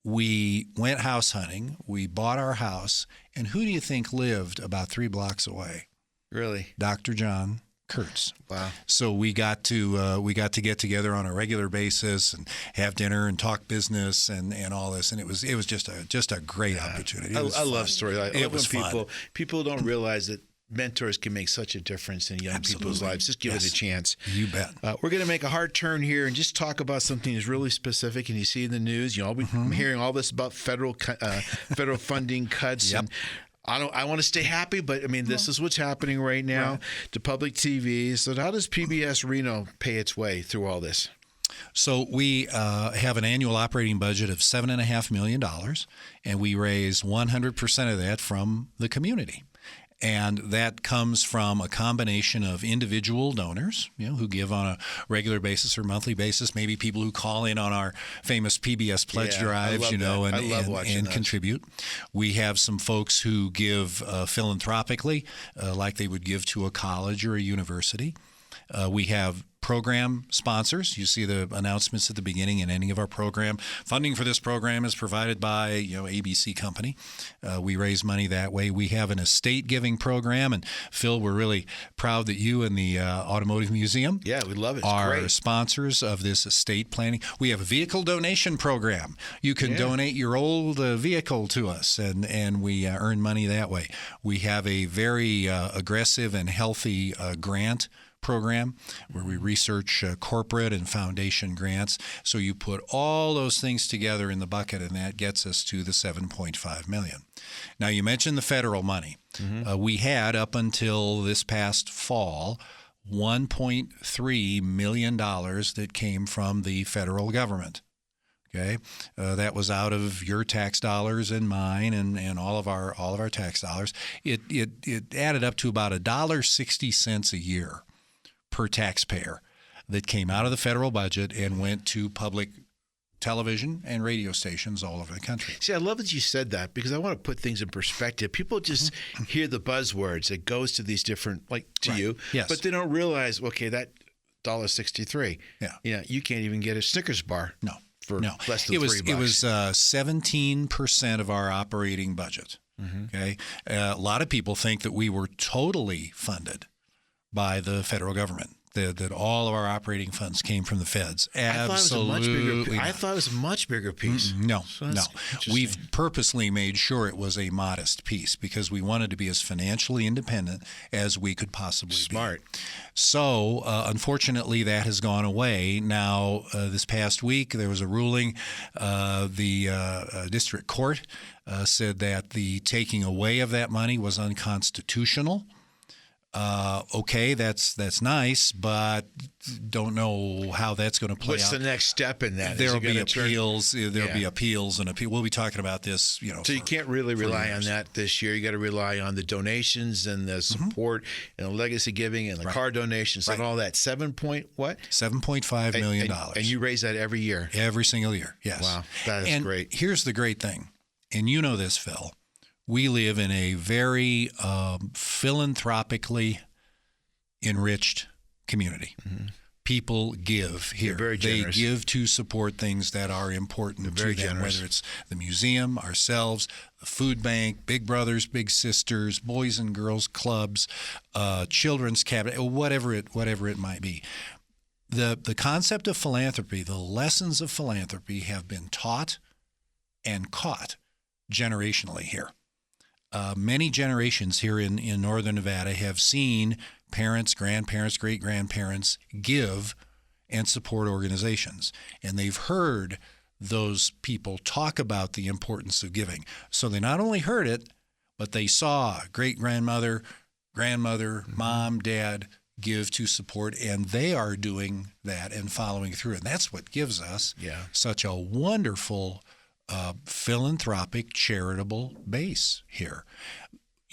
S8: We went house hunting. We bought our house. And who do you think lived about 3 blocks away?
S2: Really?
S8: Dr. John Kurtz.
S2: Wow.
S8: So we got to get together on a regular basis and have dinner and talk business and all this. And it was just a great opportunity.
S2: I love stories. I love when
S8: fun.
S2: people don't realize that mentors can make such a difference in young people's lives. Just give it a chance.
S8: You bet.
S2: We're going to make a hard turn here and just talk about something that's really specific. And you see in the news, I'm hearing all this about federal funding cuts.
S8: Yep.
S2: And I want to stay happy, but I mean, this is what's happening right now to public TV. So how does PBS Reno pay its way through all this?
S8: So we have an annual operating budget of $7.5 million, and we raise 100% of that from the community. And that comes from a combination of individual donors, who give on a regular basis or monthly basis, maybe people who call in on our famous PBS pledge drives, and contribute. We have some folks who give philanthropically, like they would give to a college or a university. We have program sponsors. You see the announcements at the beginning and ending of our program. Funding for this program is provided by ABC Company. We raise money that way. We have an estate giving program, and Phil, we're really proud that you and the Automotive Museum
S2: we love it. It's
S8: are
S2: great.
S8: sponsors of this estate planning. We have a vehicle donation program. You can donate your old vehicle to us, and we earn money that way. We have a very aggressive and healthy grant program where we research corporate and foundation grants. So you put all those things together in the bucket, and that gets us to the $7.5 million. Now, you mentioned the federal money. We had, up until this past fall, $1.3 million that came from the federal government. Okay, that was out of your tax dollars and mine and all of our tax dollars. It added up to about $1.60 a year per taxpayer that came out of the federal budget and went to public television and radio stations all over the country.
S2: See, I love that you said that, because I want to put things in perspective. People just hear the buzzwords that goes to these different, you, but they don't realize, okay, that $1.63. Yeah, you can't even get a Snickers bar.
S8: No.
S2: For less than $3.
S8: It was 17% of our operating budget. Okay, a lot of people think that we were totally funded by the federal government. That all of our operating funds came from the feds. Absolutely.
S2: I thought it was a much bigger piece.
S8: No. We've purposely made sure it was a modest piece because we wanted to be as financially independent as we could possibly be.
S2: Smart.
S8: So, unfortunately, that has gone away. Now, this past week, there was a ruling. The district court said that the taking away of that money was unconstitutional. Okay, that's nice, but don't know how that's going to play out.
S2: What's the next step in that?
S8: There'll be appeals. There'll be appeals and appeals. We'll be talking about this,
S2: So you can't really rely on that this year. You got to rely on the donations and the support and the legacy giving and the car donations and all that.
S8: $7.5 million.
S2: And you raise that every year?
S8: Every single year, yes.
S2: Wow, that is great.
S8: Here's the great thing, and you know this, Phil. We live in a very philanthropically enriched community. People give here.
S2: They're very generous.
S8: They give to support things that are important to them,
S2: generous.
S8: whether it's the museum, ourselves, the food bank, Big Brothers, Big Sisters, Boys and Girls Clubs, Children's Cabinet, whatever it might be. The concept of philanthropy, the lessons of philanthropy have been taught and caught generationally here. Many generations here in northern Nevada have seen parents, grandparents, great-grandparents give and support organizations. And they've heard those people talk about the importance of giving. So they not only heard it, but they saw great-grandmother, grandmother, mom, dad give to support, and they are doing that and following through. And that's what gives us such a wonderful philanthropic, charitable base here.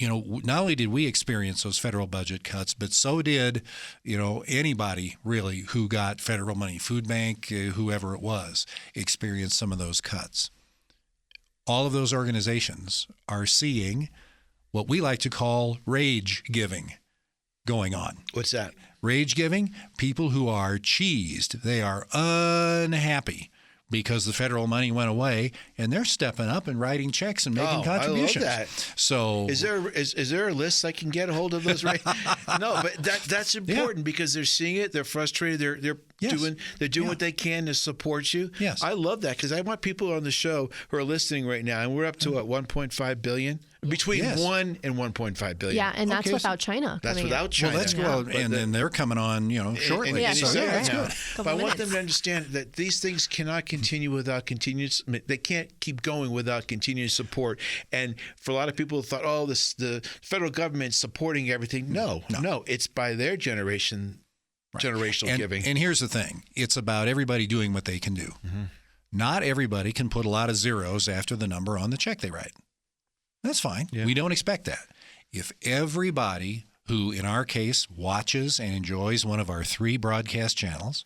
S8: Not only did we experience those federal budget cuts, but so did, anybody really who got federal money, food bank, whoever it was, experienced some of those cuts. All of those organizations are seeing what we like to call rage giving going on.
S2: What's that?
S8: Rage giving, people who are cheesed. They are unhappy because the federal money went away, and they're stepping up and writing checks and making contributions.
S2: I love that.
S8: So,
S2: is there a list I can get a hold of those? No, but that's important because they're seeing it. They're frustrated. They're doing what they can to support you.
S8: Yes,
S2: I love that because I want people on the show who are listening right now, and we're up to $1.5 billion. Between 1 and 1.5 billion.
S9: Yeah, and that's without China.
S2: That's without China.
S8: Well, that's good. And then they're coming on, shortly.
S2: That's good. But I want them to
S9: minutes.
S2: understand that these things cannot continue without continuous. They can't keep going without continuous support. And for a lot of people who thought, the federal government supporting everything. No, it's by their generation, generational giving.
S8: And here's the thing: it's about everybody doing what they can do. Not everybody can put a lot of zeros after the number on the check they write. That's fine. Yeah. We don't expect that. If everybody who, in our case, watches and enjoys one of our 3 broadcast channels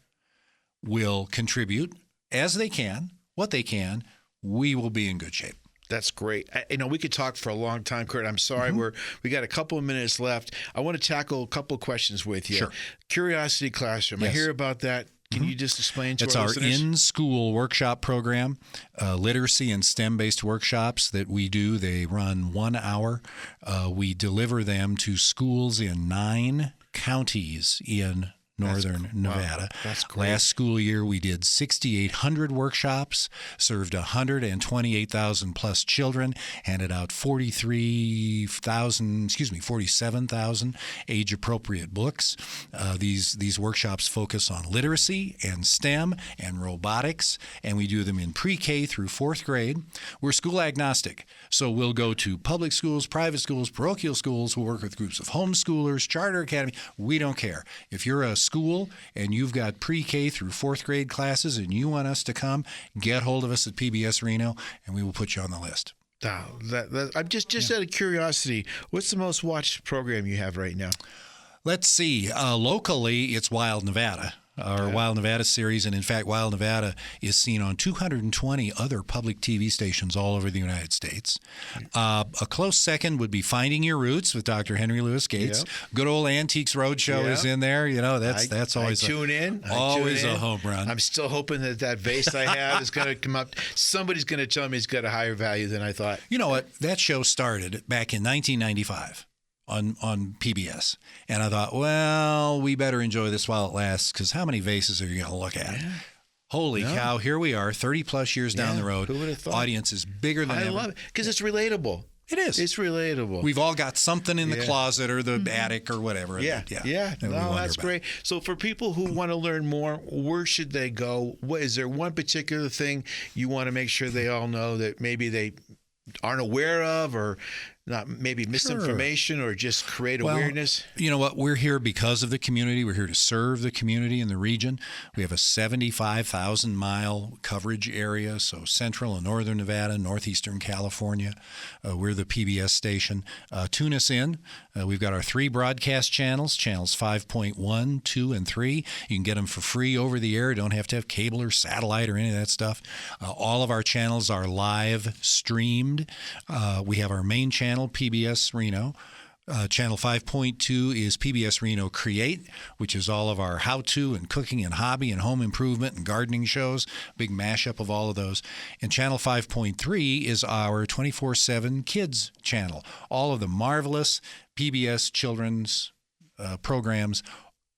S8: will contribute as they can, what they can, we will be in good shape.
S2: That's great. We could talk for a long time, Kurt. I'm sorry. We got a couple of minutes left. I want to tackle a couple of questions with you. Sure. Curiosity Classroom. Yes. I hear about that. Can you just explain to our listeners? It's our in-school workshop program, literacy and STEM-based workshops that we do. They run 1 hour. We deliver them to schools in 9 counties in northern Nevada.
S3: Wow, that's great.
S2: Last
S3: school
S2: year, we did 6,800 workshops, served 128,000 plus children, handed out 47,000 age-appropriate books. These workshops focus on literacy and STEM and robotics, and we do them in pre-K through 4th grade. We're school agnostic, so we'll go to public schools, private schools, parochial schools. We'll work with groups of homeschoolers, charter academy. We don't care. If you're a school and you've got pre-K through 4th grade classes and you want us to come, get hold of us at PBS Reno and we will put you on the list. I'm just out of curiosity, what's the most watched program you have right now? Let's see. Locally, it's Wild Nevada. Our Wild Nevada series, and in fact, Wild Nevada is seen on 220 other public TV stations all over the United States. A close second would be Finding Your Roots with Dr. Henry Louis Gates. Yep. Good old Antiques Roadshow is in there. That's always a home run. I'm still hoping that vase I have is going to come up. Somebody's going to tell me it's got a higher value than I thought. You know what? That show started back in 1995. On PBS. And I thought, well, we better enjoy this while it lasts, because how many vases are you going to look at? Yeah. Holy cow, here we are, 30-plus years down the road. Who would have thought? Audience is bigger than ever. I love it, because it's relatable. It is. It's relatable. We've all got something in the closet or the attic or whatever. Yeah. No, that's great. So for people who want to learn more, where should they go? Is there one particular thing you want to make sure they all know that maybe they aren't aware of, or not maybe misinformation, or just create awareness? You know what? We're here because of the community. We're here to serve the community in the region. We have a 75,000-mile coverage area, so central and northern Nevada, northeastern California. We're the PBS station. Tune us in. We've got our 3 broadcast channels 5.1, 2, and 3. You can get them for free over the air. You don't have to have cable or satellite or any of that stuff. All of our channels are live streamed. We have our main channel, PBS Reno. Channel 5.2 is PBS Reno Create, which is all of our how-to and cooking and hobby and home improvement and gardening shows, big mashup of all of those. And Channel 5.3 is our 24/7 Kids channel, all of the marvelous PBS children's programs.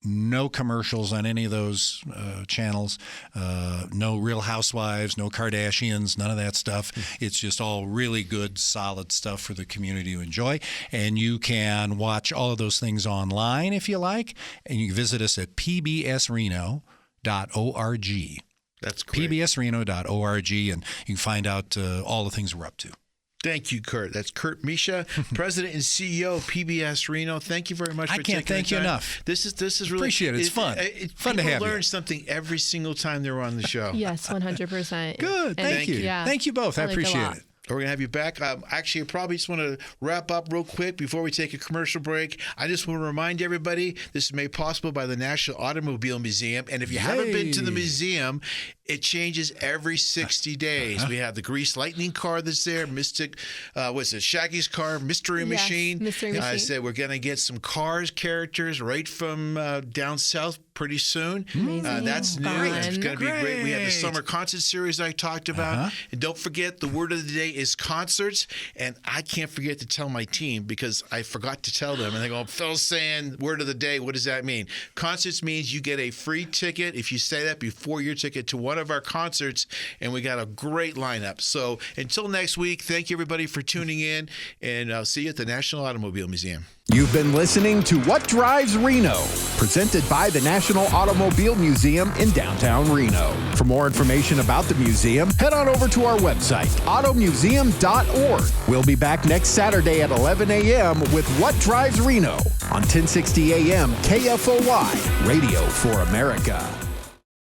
S2: No commercials on any of those channels. No Real Housewives, no Kardashians, none of that stuff. It's just all really good, solid stuff for the community to enjoy. And you can watch all of those things online if you like. And you can visit us at pbsreno.org. That's great. pbsreno.org, and you can find out all the things we're up to. Thank you, Kurt. That's Kurt Mische, President and CEO of PBS Reno. Thank you very much for taking the time. I can't thank you enough. This is really appreciate it. It's fun. It's fun to have you. People learn something every single time they're on the show. Yes, 100%. Good. Thank you. Yeah. Thank you both. I appreciate it. We're going to have you back. Actually, I probably just want to wrap up real quick before we take a commercial break. I just want to remind everybody this is made possible by the National Automobile Museum. And if you haven't been to the museum, it changes every 60 days. We have the Grease Lightning car that's there, Mystic, Shaggy's car, Mystery Machine. Mystery Machine. I said we're going to get some Cars characters right from down south pretty soon. That's new. It's going to be great. We have the summer concert series I talked about. And don't forget, the word of the day is concerts. And I can't forget to tell my team, because I forgot to tell them. And they go, Phil's saying word of the day. What does that mean? Concerts means you get a free ticket if you say that before your ticket to one of our concerts. And we got a great lineup. So until next week, thank you everybody for tuning in. And I'll see you at the National Automobile Museum.
S1: You've been listening to What Drives Reno, presented by the National Automobile Museum in downtown Reno. For more information about the museum, head on over to our website, automuseum.org. We'll be back next Saturday at 11 a.m. with What Drives Reno on 1060 a.m. KFOY, Radio for America.